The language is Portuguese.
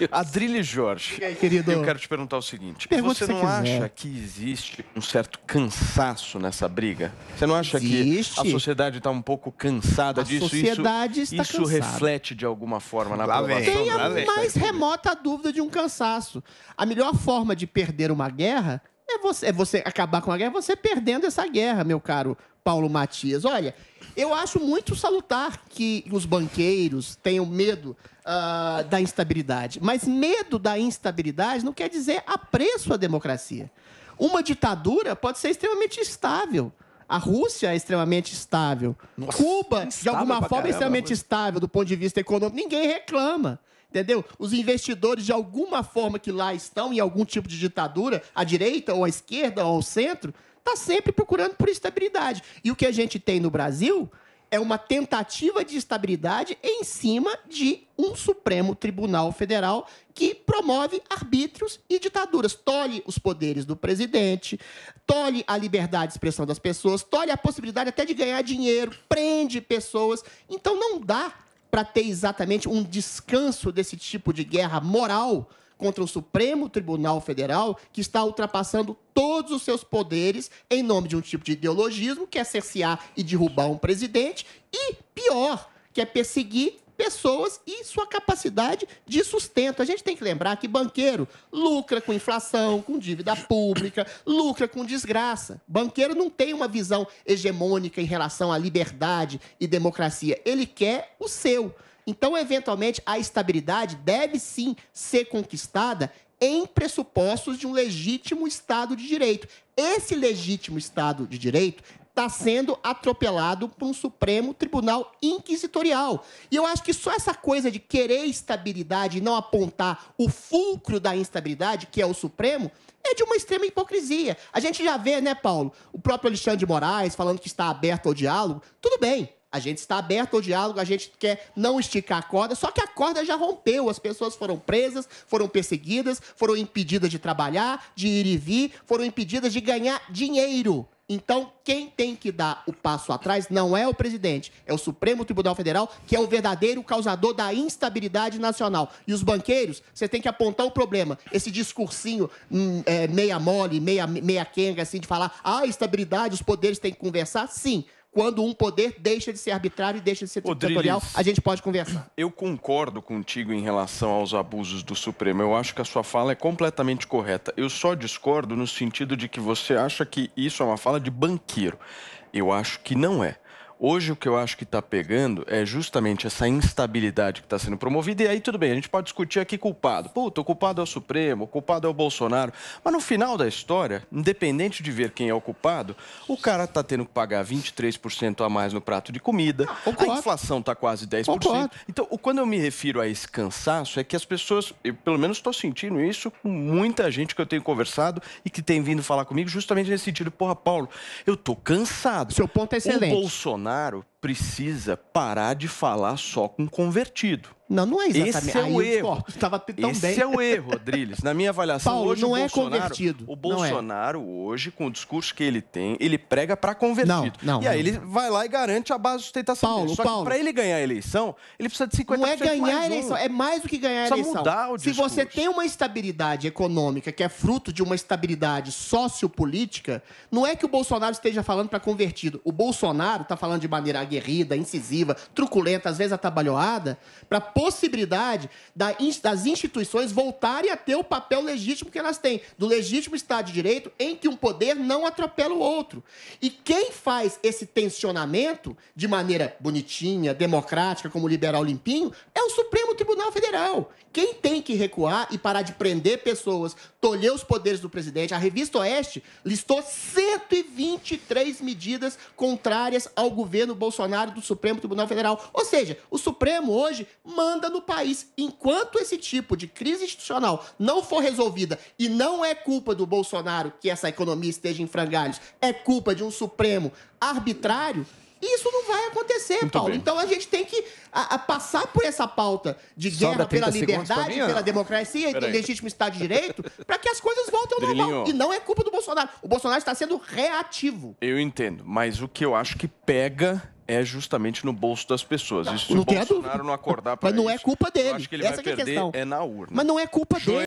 Adrilles Jorge, E aí, querido? eu quero te perguntar o seguinte. Pergunta Você se não você quiser. acha que existe um certo cansaço nessa briga? Você não acha Existe. que a sociedade está um pouco cansada A disso? sociedade está isso cansada. reflete de alguma forma na Lá vem. aprovação Tem do a Ministério mais Público? remota dúvida de um cansaço. A melhor forma de perder uma guerra é você acabar com a guerra, você perdendo essa guerra, meu caro Paulo Matias. Olha, eu acho muito salutar que os banqueiros tenham medo da instabilidade. Mas medo da instabilidade não quer dizer apreço à democracia. Uma ditadura pode ser extremamente estável. A Rússia é extremamente estável. Cuba, de instável alguma pra forma, é caramba. extremamente estável do ponto de vista econômico. Ninguém reclama. Entendeu? Os investidores, de alguma forma que lá estão, em algum tipo de ditadura, à direita ou à esquerda ou ao centro, está sempre procurando por estabilidade. E o que a gente tem no Brasil é uma tentativa de estabilidade em cima de um Supremo Tribunal Federal que promove arbítrios e ditaduras. Tolhe os poderes do presidente, tolhe a liberdade de expressão das pessoas, tolhe a possibilidade até de ganhar dinheiro, prende pessoas. Então não dá para ter exatamente um descanso desse tipo de guerra moral contra o Supremo Tribunal Federal, que está ultrapassando todos os seus poderes em nome de um tipo de ideologismo, que é cercear e derrubar um presidente, e pior, que é perseguir pessoas e sua capacidade de sustento. A gente tem que lembrar que banqueiro lucra com inflação, com dívida pública, lucra com desgraça. Banqueiro não tem uma visão hegemônica em relação à liberdade e democracia. Ele quer o seu. Então, eventualmente, a estabilidade deve sim ser conquistada em pressupostos de um legítimo Estado de Direito. Esse legítimo Estado de Direito está sendo atropelado por um Supremo Tribunal Inquisitorial. E eu acho que só essa coisa de querer estabilidade e não apontar o fulcro da instabilidade, que é o Supremo, é de uma extrema hipocrisia. A gente já vê, né, Paulo, o próprio Alexandre de Moraes falando que está aberto ao diálogo. Tudo bem. A gente está aberto ao diálogo, a gente quer não esticar a corda, só que a corda já rompeu. As pessoas foram presas, foram perseguidas, foram impedidas de trabalhar, de ir e vir, foram impedidas de ganhar dinheiro. Então, quem tem que dar o passo atrás não é o presidente, é o Supremo Tribunal Federal, que é o verdadeiro causador da instabilidade nacional. E os banqueiros, você tem que apontar o problema. Esse discursinho meia mole, meia quenga, assim, de falar, estabilidade, os poderes têm que conversar, sim. Quando um poder deixa de ser arbitrário e deixa de ser ditatorial, a gente pode conversar. Eu concordo contigo em relação aos abusos do Supremo. Eu acho que a sua fala é completamente correta. Eu só discordo no sentido de que você acha que isso é uma fala de banqueiro. Eu acho que não é. Hoje o que eu acho que está pegando é justamente essa instabilidade que está sendo promovida. E aí tudo bem, a gente pode discutir aqui culpado. Puta, o culpado é o Supremo, o culpado é o Bolsonaro. Mas no final da história, independente de ver quem é o culpado, o cara está tendo que pagar 23% a mais no prato de comida. A inflação está quase 10%. Concordo. Então, quando eu me refiro a esse cansaço, é que as pessoas, eu pelo menos estou sentindo isso com muita gente que eu tenho conversado e que tem vindo falar comigo justamente nesse sentido. Porra, Paulo, eu tô cansado. Seu ponto é excelente. O Bolsonaro precisa parar de falar só com convertido. Não é exatamente. Esse é o erro. Estava tão Esse bem. é o erro, Adrilles. Na minha avaliação, Paulo, hoje não o é Bolsonaro, convertido. o Não é. Bolsonaro hoje, com o discurso que ele tem, ele prega para convertido. Não, e aí não. ele vai lá e garante a base de sustentação Paulo, dele. Só Paulo. que para ele ganhar a eleição, ele precisa de 50% Não é ganhar mais a um. eleição, é mais do que ganhar a Precisa eleição. mudar o Se você discurso. tem uma estabilidade econômica que é fruto de uma estabilidade sociopolítica, não é que o Bolsonaro esteja falando para convertido. O Bolsonaro está falando de maneira aguerrida, incisiva, truculenta, às vezes atabalhoada, para a possibilidade das instituições voltarem a ter o papel legítimo que elas têm, do legítimo Estado de Direito, em que um poder não atropela o outro. E quem faz esse tensionamento de maneira bonitinha, democrática, como o liberal limpinho, é o Supremo Tribunal Federal. Quem tem que recuar e parar de prender pessoas, tolher os poderes do presidente. A Revista Oeste listou 123 medidas contrárias ao governo Bolsonaro do Supremo Tribunal Federal. Ou seja, o Supremo hoje manda no país. Enquanto esse tipo de crise institucional não for resolvida, e não é culpa do Bolsonaro que essa economia esteja em frangalhos, é culpa de um Supremo arbitrário, isso não vai acontecer, Muito Paulo. bem. Então a gente tem que passar por essa pauta de Sobra guerra pela 30 segundos pra liberdade, mim, pela ó. democracia e do Peraí. legítimo Estado de Direito, para que as coisas voltem ao normal. Drilinho. E não é culpa do Bolsonaro. O Bolsonaro está sendo reativo. Eu entendo, mas o que eu acho que pega é justamente no bolso das pessoas. E se Não o tenha Bolsonaro dúvida. não acordar para Mas não é culpa dele. eu acho que ele Essa vai que é a perder questão. é na urna. Mas não é culpa dele.